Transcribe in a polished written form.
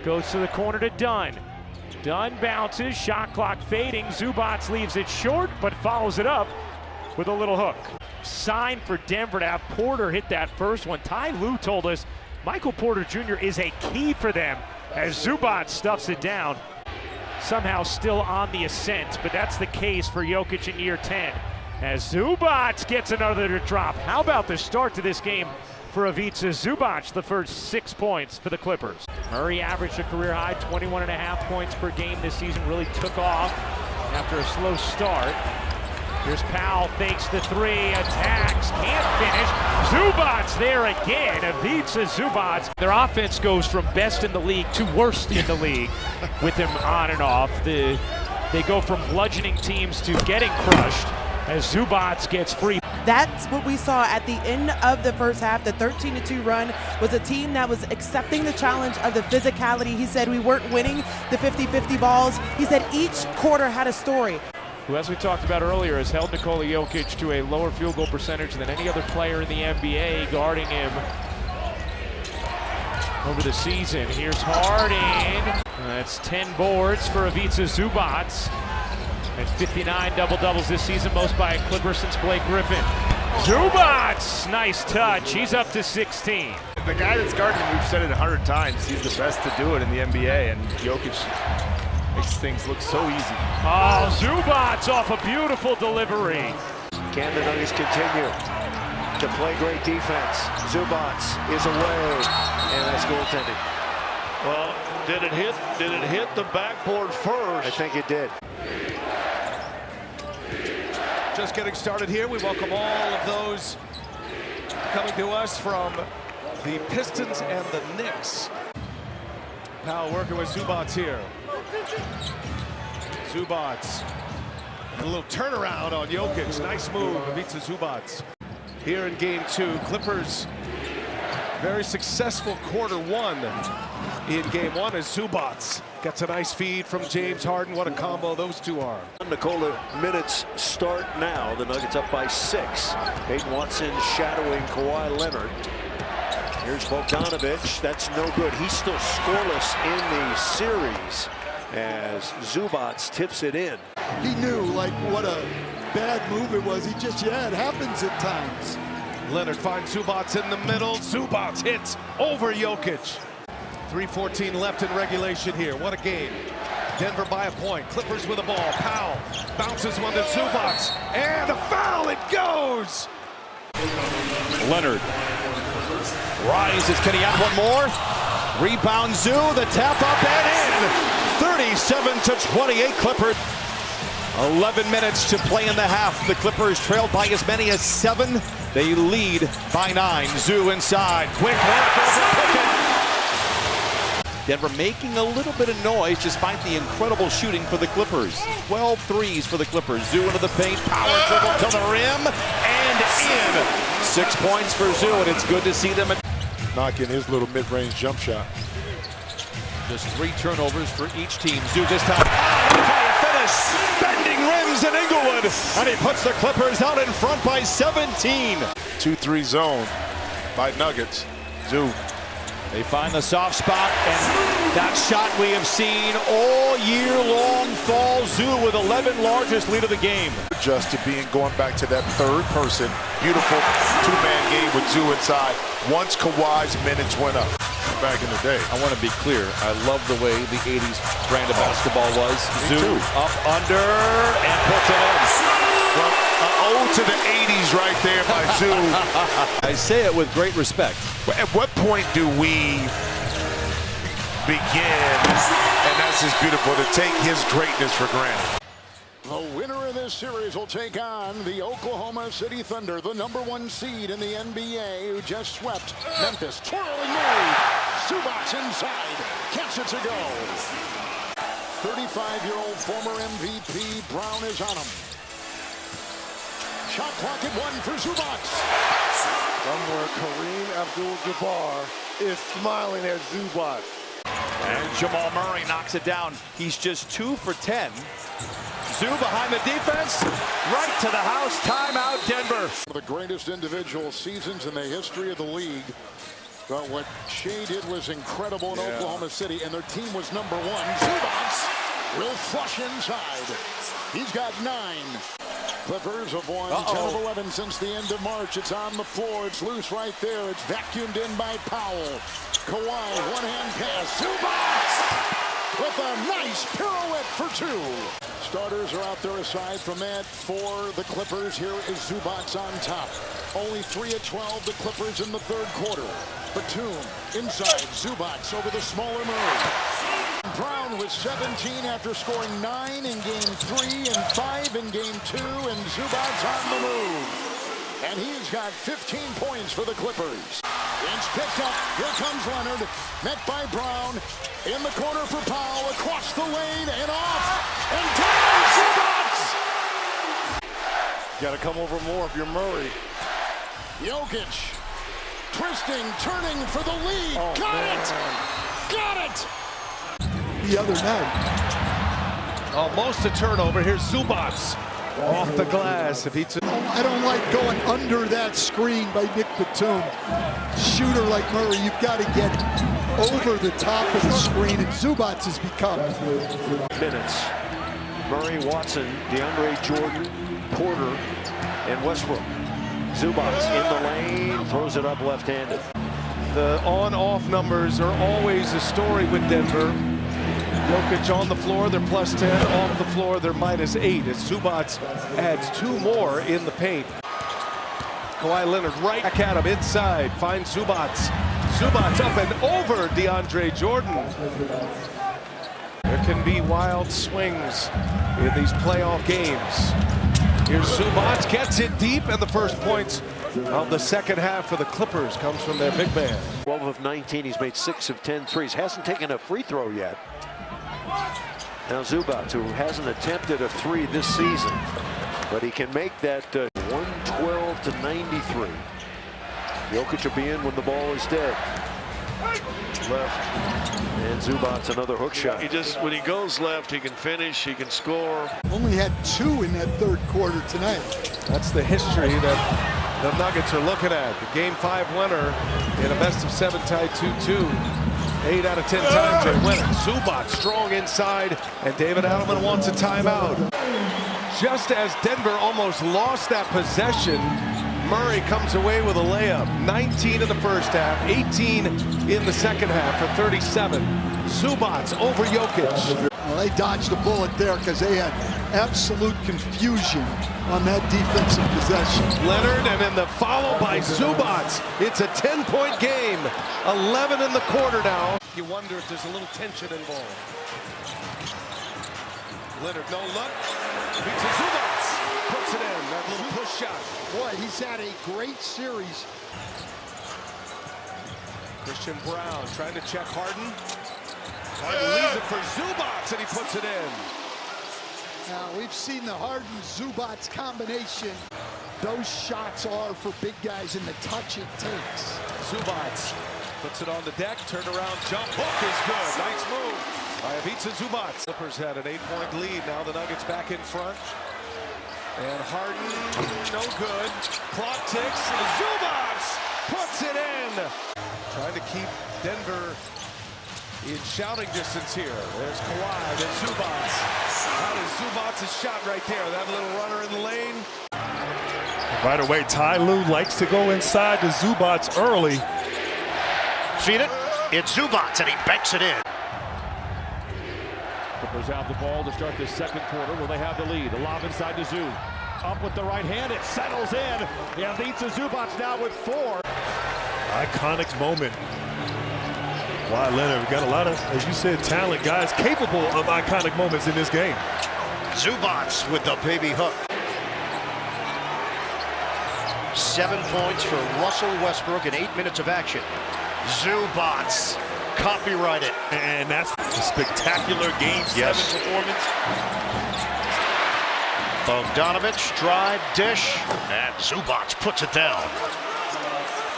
Goes to the corner to Dunn. Dunn bounces, shot clock fading. Zubac leaves it short, but follows it up with a little hook. Sign for Denver to have Porter hit that first one. Ty Lue told us Michael Porter Jr. is a key for them as Zubac stuffs it down. Somehow still on the ascent, but that's the case for Jokic in year 10. As Zubac gets another to drop. How about the start to this game for Ivica? Zubac, the first 6 points for the Clippers. Murray averaged a career high 21.5 points per game this season, really took off after a slow start. Here's Powell, fakes the three, attacks, can't finish. Zubac there again, Ivica Zubac. Their offense goes from best in the league to worst in the league with him on and off. They go from bludgeoning teams to getting crushed as Zubac gets free. That's what we saw at the end of the first half. The 13-2 run was a team that was accepting the challenge of the physicality. He said we weren't winning the 50-50 balls. He said each quarter had a story. Who, as we talked about earlier, has held Nikola Jokic to a lower field goal percentage than any other player in the NBA, guarding him over the season. Here's Harden. That's 10 boards for Ivica Zubac. And 59 double-doubles this season, most by a Clipper since Blake Griffin. Zubac, nice touch. He's up to 16. The guy that's guarding him, we've said it 100 times, he's the best to do it in the NBA, and Jokic makes things look so easy. Oh, Zubac off a beautiful delivery. Can the Nuggets continue to play great defense? Zubac is away, and that's goaltending. Well, did it hit the backboard first? I think it did. Just getting started here. We welcome all of those coming to us from the Pistons and the Knicks. Powell working with Zubac here. Zubac. A little turnaround on Jokic. Nice move, Ivica Zubac. Here in game 2, Clippers very successful quarter 1 in game 1 as Zubac gets a nice feed from James Harden. What a combo those two are. Nikola minutes start now. The Nuggets up by 6. Peyton Watson shadowing Kawhi Leonard. Here's Bogdanovic. That's no good. He's still scoreless in the series as Zubac tips it in. He knew like what a bad move it was. It happens at times. Leonard finds Zubac in the middle. Zubac hits over Jokic. 3:14 left in regulation here. What a game. Denver by a point. Clippers with the ball. Powell bounces one to Zubac. And a foul. It goes. Leonard rises. Can he add one more? Rebound Zoo. The tap up and in. 37-28 Clippers. 11 minutes to play in the half. The Clippers trailed by as many as 7. They lead by 9. Zoo inside. Quick work over Pickett. Denver making a little bit of noise despite the incredible shooting for the Clippers. 12 threes for the Clippers. Zoo into the paint. Power dribble to the rim and in. 6 points for Zoo, and it's good to see them knocking his little mid-range jump shot. Just 3 turnovers for each team. Zoo this time. Finish. Bending rims in Inglewood. And he puts the Clippers out in front by 17. 2-3 zone by Nuggets. Zoo. They find the soft spot, and that shot we have seen all year long fall. Zoo with 11 largest lead of the game. Just to being going back to that third person. Beautiful two-man game with Zoo inside. Once Kawhi's minutes went up. Back in the day. I want to be clear. I love the way the 80s brand of basketball was. Zoo up under and puts it in. Well, ode to the 80s right there by Zoo. I say it with great respect. At what point do we begin, and that's just beautiful, to take his greatness for granted? The winner of this series will take on the Oklahoma City Thunder, the #1 seed in the NBA, who just swept Memphis. Twirling move. Zubac inside. Gets it to go. 35-year-old former MVP Brown is on him. Shot clock at 1 for Zubac. Somewhere Kareem Abdul-Jabbar is smiling at Zubac. And Jamal Murray knocks it down. He's just 2 for 10. Zoo behind the defense, right to the house. Timeout, Denver. One of the greatest individual seasons in the history of the league. But what Shea did was incredible in Oklahoma City, and their team was #1. Zubac will flush inside. He's got 9. Clippers have won 10 of 11 since the end of March. It's on the floor. It's loose right there. It's vacuumed in by Powell. Kawhi, one-hand pass. Zubac with a nice pirouette for 2. Starters are out there aside from that for the Clippers. Here is Zubac on top. Only 3 of 12, the Clippers in the 3rd quarter. Batum inside. Zubac over the smaller Murray. Brown with 17 after scoring 9 in Game 3 and 5 in Game 2, and Zubac on the move. And he's got 15 points for the Clippers. It's picked up. Here comes Leonard. Met by Brown. In the corner for Powell. Across the lane and off. And down Zubac! Got to come over more if you're Murray. Jokic. Twisting, turning for the lead. Got it! Got it! The other night. Almost a turnover. Here's Zubac off the glass. I don't like going under that screen by Nick Batum. Shooter like Murray, you've got to get over the top of the screen, and Zubac has become. Minutes. Murray, Watson, DeAndre Jordan, Porter, and Westbrook. Zubac in the lane, throws it up left-handed. The on-off numbers are always a story with Denver. Jokic on the floor, they're +10. Off the floor, they're -8. As Zubac adds 2 more in the paint. Kawhi Leonard right back at him inside. Finds Zubac. Zubac up and over DeAndre Jordan. There can be wild swings in these playoff games. Here's Zubac, gets it deep, and the first points of the second half for the Clippers comes from their big man. 12 of 19, he's made 6 of 10 threes. Hasn't taken a free throw yet. Now Zubac, who hasn't attempted a 3 this season, but he can make that 112 to 93. Jokic will be in when the ball is dead. Left. And Zubac another hook shot. When he goes left, he can finish, he can score. Only had 2 in that 3rd quarter tonight. That's the history that the Nuggets are looking at. The Game 5 winner in a best-of-7 tie 2-2. 8 out of 10 times they win it. Zubac strong inside, and David Adelman wants a timeout. Just as Denver almost lost that possession, Murray comes away with a layup. 19 in the first half, 18 in the second half for 37. Zubac over Jokic. Well, they dodged a bullet there because they had absolute confusion on that defensive possession. Leonard, and then the follow by Zubac. It's a 10-point game. 11 in the quarter now. You wonder if there's a little tension involved. Leonard, no look. Ivica Zubac puts it in. That little push shot. Boy, he's had a great series. Christian Brown trying to check Harden. Harden leaves it for Zubac, and he puts it in. Now, we've seen the Harden-Zubac combination. Those shots are for big guys in the touch it takes. Zubac puts it on the deck, turnaround jump hook is good. Nice move by Ivica Zubac. Clippers had an 8-point lead. Now the Nuggets back in front. And Harden, no good. Clock ticks. Zubac puts it in. Trying to keep Denver in shouting distance here. There's Kawhi, then Zubac. That is Zubac's shot right there. That little runner in the lane. Right away, Ty Lue likes to go inside to Zubac early. Feed it. It's Zubac, and he banks it in. Clippers have the ball to start this second quarter where they have the lead. The lob inside to Zoo. Up with the right hand. It settles in. Ivica Zubac now with 4. Iconic moment. Kawhi Leonard, we got a lot of, as you said, talent, guys capable of iconic moments in this game. Zubac with the baby hook. 7 points for Russell Westbrook in 8 minutes of action. Zubac, copyrighted. And that's a spectacular Game 7 performance. Bogdanovich, drive, dish, and Zubac puts it down.